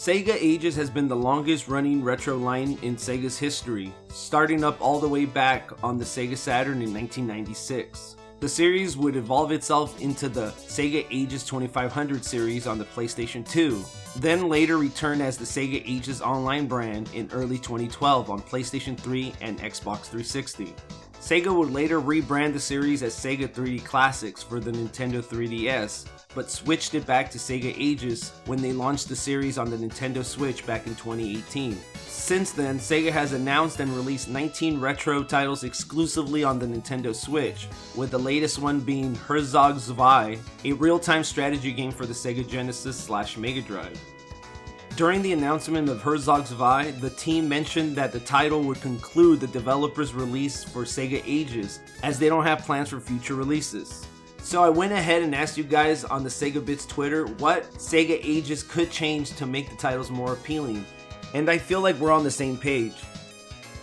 Sega Ages has been the longest running retro line in Sega's history, starting up all the way back on the Sega Saturn in 1996. The series would evolve itself into the Sega Ages 2500 series on the PlayStation 2, then later return as the Sega Ages Online brand in early 2012 on PlayStation 3 and Xbox 360. Sega would later rebrand the series as Sega 3D Classics for the Nintendo 3DS, but switched it back to Sega Ages when they launched the series on the Nintendo Switch back in 2018. Since then, Sega has announced and released 19 retro titles exclusively on the Nintendo Switch, with the latest one being Herzog Zwei, a real-time strategy game for the Sega Genesis/Mega Drive. During the announcement of Herzog Zwei, the team mentioned that the title would conclude the developer's release for Sega Ages, as they don't have plans for future releases. So I went ahead and asked you guys on the Sega Bits Twitter what Sega Ages could change to make the titles more appealing, and I feel like we're on the same page.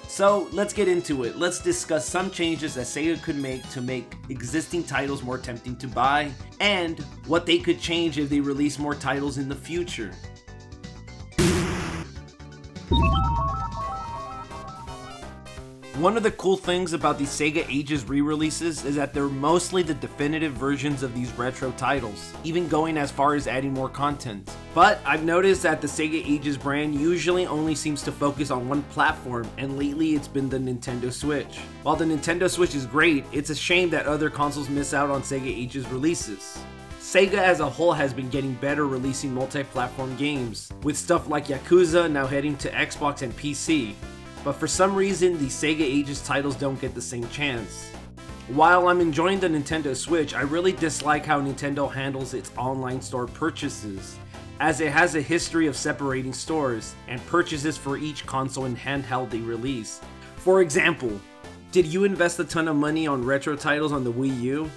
So let's get into it. Let's discuss some changes that Sega could make to make existing titles more tempting to buy, and what they could change if they release more titles in the future. One of the cool things about these Sega Ages re-releases is that they're mostly the definitive versions of these retro titles, even going as far as adding more content. But I've noticed that the Sega Ages brand usually only seems to focus on one platform, and lately it's been the Nintendo Switch. While the Nintendo Switch is great, it's a shame that other consoles miss out on Sega Ages releases. Sega as a whole has been getting better releasing multi-platform games, with stuff like Yakuza now heading to Xbox and PC. But for some reason, the Sega Ages titles don't get the same chance. While I'm enjoying the Nintendo Switch, I really dislike how Nintendo handles its online store purchases, as it has a history of separating stores and purchases for each console and handheld they release. For example, did you invest a ton of money on retro titles on the Wii U?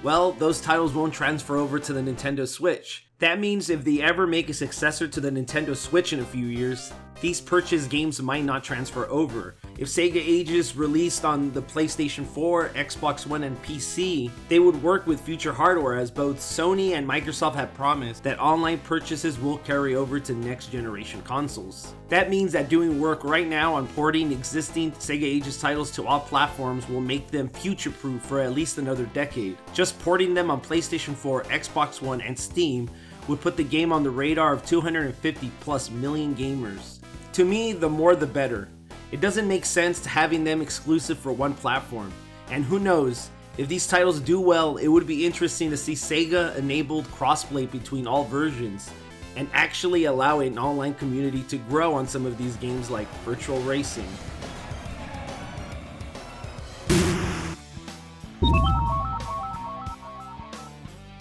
Well, those titles won't transfer over to the Nintendo Switch. That means if they ever make a successor to the Nintendo Switch in a few years, these purchased games might not transfer over. If Sega Ages released on the PlayStation 4, Xbox One, and PC, they would work with future hardware, as both Sony and Microsoft have promised that online purchases will carry over to next generation consoles. That means that doing work right now on porting existing Sega Ages titles to all platforms will make them future-proof for at least another decade. Just porting them on PlayStation 4, Xbox One, and Steam would put the game on the radar of 250 plus million gamers. To me, the more the better. It doesn't make sense to having them exclusive for one platform. And who knows, if these titles do well, it would be interesting to see Sega enabled crossplay between all versions, and actually allow an online community to grow on some of these games like Virtual Racing.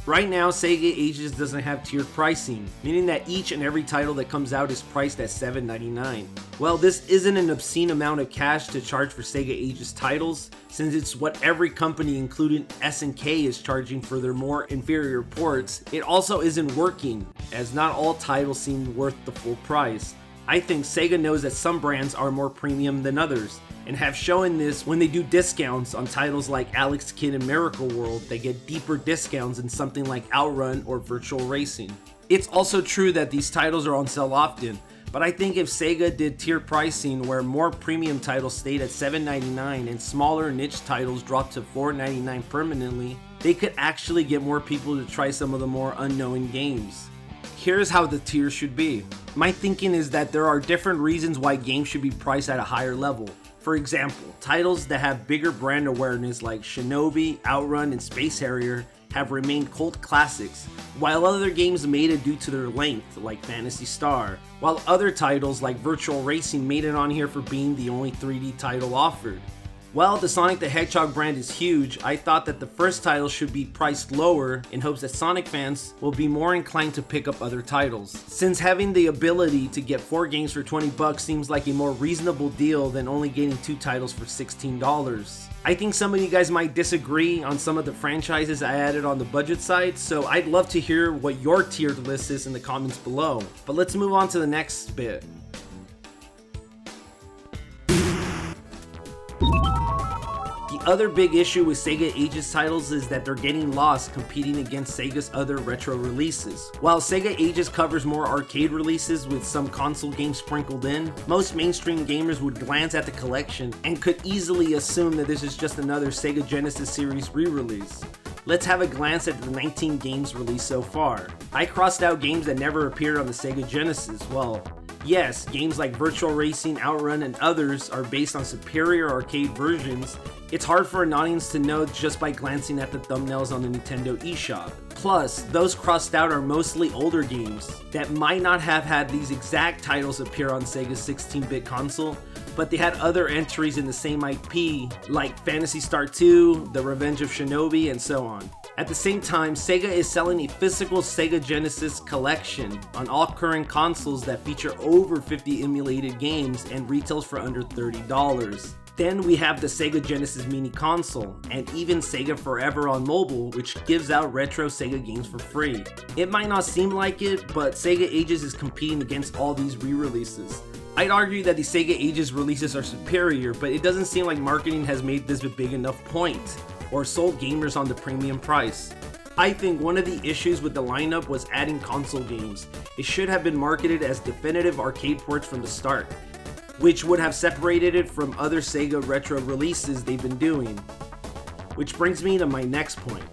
Right now, Sega Ages doesn't have tiered pricing, meaning that each and every title that comes out is priced at $7.99. Well, this isn't an obscene amount of cash to charge for Sega Ages titles, since it's what every company, including SNK, is charging for their more inferior ports. It also isn't working, as not all titles seem worth the full price. I think Sega knows that some brands are more premium than others, and have shown this when they do discounts on titles like Alex Kidd and Miracle World. They get deeper discounts than something like Outrun or Virtual Racing. It's also true that these titles are on sale often, but I think if Sega did tier pricing where more premium titles stayed at $7.99 and smaller niche titles dropped to $4.99 permanently, they could actually get more people to try some of the more unknown games. Here's how the tiers should be. My thinking is that there are different reasons why games should be priced at a higher level. For example, titles that have bigger brand awareness like Shinobi, Outrun, and Space Harrier have remained cult classics, while other games made it due to their length, like Phantasy Star, while other titles like Virtual Racing made it on here for being the only 3D title offered. While the Sonic the Hedgehog brand is huge, I thought that the first title should be priced lower in hopes that Sonic fans will be more inclined to pick up other titles, since having the ability to get 4 games for $20 seems like a more reasonable deal than only getting 2 titles for $16. I think some of you guys might disagree on some of the franchises I added on the budget side, so I'd love to hear what your tiered list is in the comments below. But let's move on to the next bit. The The other big issue with Sega Ages titles is that they're getting lost competing against Sega's other retro releases. While Sega Ages covers more arcade releases with some console games sprinkled in, most mainstream gamers would glance at the collection and could easily assume that this is just another Sega Genesis series re-release. Let's have a glance at the 19 games released so far. I crossed out games that never appeared on the Sega Genesis. Well, yes, games like Virtual Racing, Outrun, and others are based on superior arcade versions. It's hard for an audience to know just by glancing at the thumbnails on the Nintendo eShop. Plus, those crossed out are mostly older games that might not have had these exact titles appear on Sega's 16-bit console, but they had other entries in the same IP like Phantasy Star 2, The Revenge of Shinobi, and so on. At the same time, Sega is selling a physical Sega Genesis collection on all current consoles that feature over 50 emulated games and retails for under $30. Then we have the Sega Genesis Mini Console, and even Sega Forever on mobile, which gives out retro Sega games for free. It might not seem like it, but Sega Ages is competing against all these re-releases. I'd argue that the Sega Ages releases are superior, but it doesn't seem like marketing has made this a big enough point, or sold gamers on the premium price. I think one of the issues with the lineup was adding console games. It should have been marketed as definitive arcade ports from the start, which would have separated it from other Sega retro releases they've been doing. Which brings me to my next point.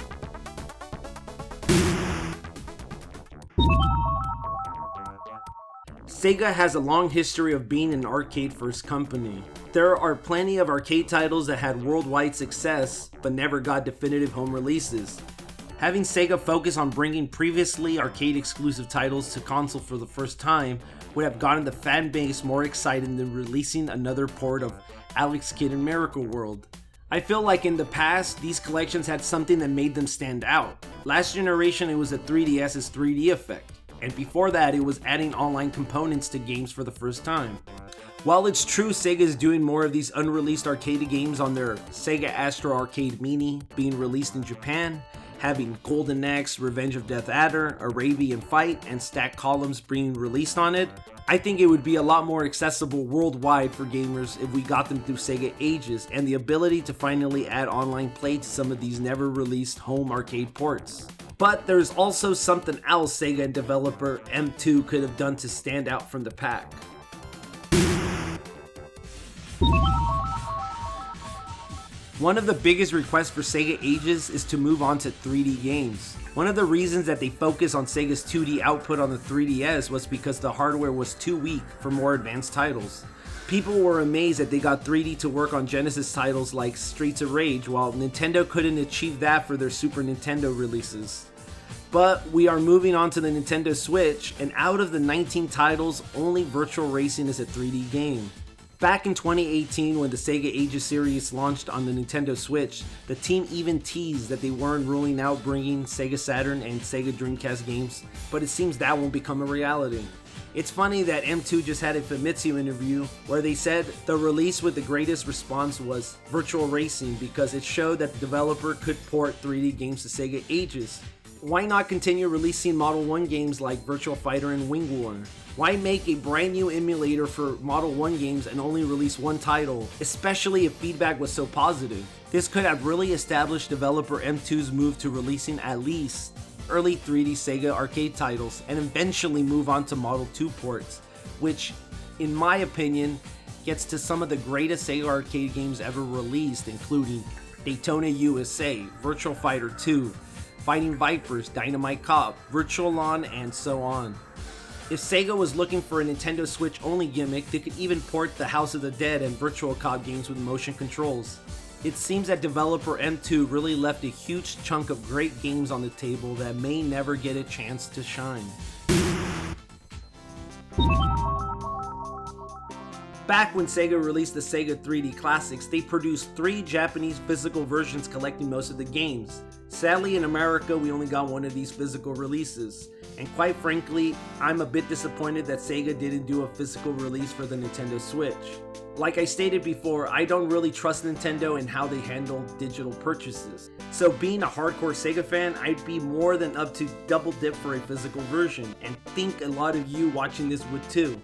Sega has a long history of being an arcade-first company. There are plenty of arcade titles that had worldwide success, but never got definitive home releases. Having Sega focus on bringing previously arcade-exclusive titles to console for the first time would have gotten the fan base more excited than releasing another port of Alex Kidd in Miracle World. I feel like in the past, these collections had something that made them stand out. Last generation, it was the 3DS's 3D effect, and before that, it was adding online components to games for the first time. While it's true Sega is doing more of these unreleased arcade games on their Sega Astro Arcade Mini being released in Japan, having Golden Axe, Revenge of Death Adder, Arabian Fight, and Stacked Columns being released on it, I think it would be a lot more accessible worldwide for gamers if we got them through Sega Ages and the ability to finally add online play to some of these never released home arcade ports. But there's also something else Sega and developer M2 could have done to stand out from the pack. One of the biggest requests for Sega Ages is to move on to 3D games. One of the reasons that they focus on Sega's 2D output on the 3DS was because the hardware was too weak for more advanced titles. People were amazed that they got 3D to work on Genesis titles like Streets of Rage, while Nintendo couldn't achieve that for their Super Nintendo releases. But we are moving on to the Nintendo Switch, and out of the 19 titles, only Virtual Racing is a 3D game. Back in 2018, when the Sega Ages series launched on the Nintendo Switch, the team even teased that they weren't ruling out bringing Sega Saturn and Sega Dreamcast games, but it seems that won't become a reality. It's funny that M2 just had a Famitsu interview where they said the release with the greatest response was Virtual Racing because it showed that the developer could port 3D games to Sega Ages. Why not continue releasing Model 1 games like Virtual Fighter and Wing War? Why make a brand new emulator for Model 1 games and only release one title, especially if feedback was so positive? This could have really established developer M2's move to releasing at least early 3D Sega arcade titles and eventually move on to Model 2 ports, which, in my opinion, gets to some of the greatest Sega arcade games ever released, including Daytona USA, Virtual Fighter 2, Fighting Vipers, Dynamite Cop, Virtual Lawn, and so on. If Sega was looking for a Nintendo Switch only gimmick, they could even port the House of the Dead and Virtual Cop games with motion controls. It seems that developer M2 really left a huge chunk of great games on the table that may never get a chance to shine. Back when Sega released the Sega 3D Classics, they produced 3 Japanese physical versions collecting most of the games. Sadly, in America, we only got one of these physical releases. And quite frankly, I'm a bit disappointed that Sega didn't do a physical release for the Nintendo Switch. Like I stated before, I don't really trust Nintendo in how they handle digital purchases. So being a hardcore Sega fan, I'd be more than up to double dip for a physical version, and think a lot of you watching this would too.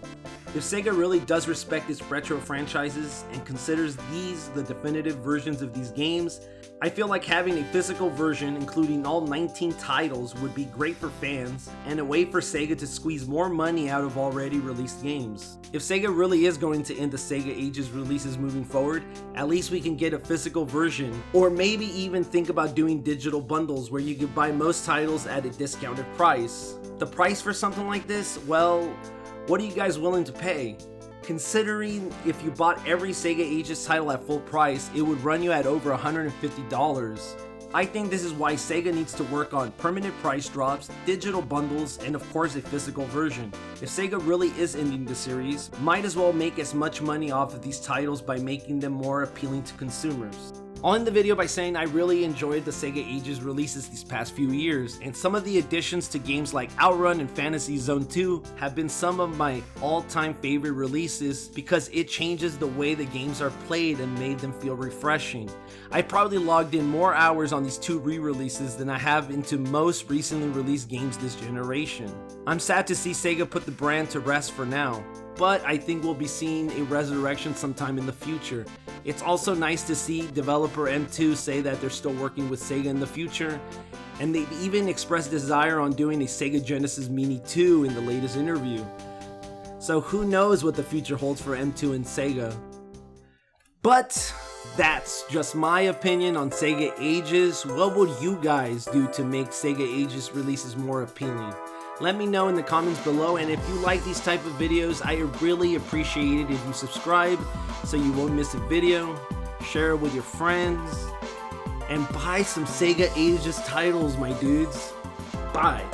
If Sega really does respect its retro franchises and considers these the definitive versions of these games, I feel like having a physical version including all 19 titles would be great for fans and a way for Sega to squeeze more money out of already released games. If Sega really is going to end the Sega Ages releases moving forward, at least we can get a physical version, or maybe even think about doing digital bundles where you could buy most titles at a discounted price. The price for something like this, well, what are you guys willing to pay? Considering if you bought every Sega Ages title at full price, it would run you at over $150. I think this is why Sega needs to work on permanent price drops, digital bundles, and of course a physical version. If Sega really is ending the series, might as well make as much money off of these titles by making them more appealing to consumers. I'll end the video by saying I really enjoyed the Sega Ages releases these past few years, and some of the additions to games like Outrun and Fantasy Zone 2 have been some of my all-time favorite releases because it changes the way the games are played and made them feel refreshing. I probably logged in more hours on these two re-releases than I have into most recently released games this generation. I'm sad to see Sega put the brand to rest for now, but I think we'll be seeing a resurrection sometime in the future. It's also nice to see developer M2 say that they're still working with Sega in the future, and they've even expressed desire on doing a Sega Genesis Mini 2 in the latest interview. So who knows what the future holds for M2 and Sega. But that's just my opinion on Sega Ages. What would you guys do to make Sega Ages releases more appealing? Let me know in the comments below, and if you like these type of videos, I really appreciate it if you subscribe so you won't miss a video, share it with your friends, and buy some Sega Ages titles, my dudes. Bye.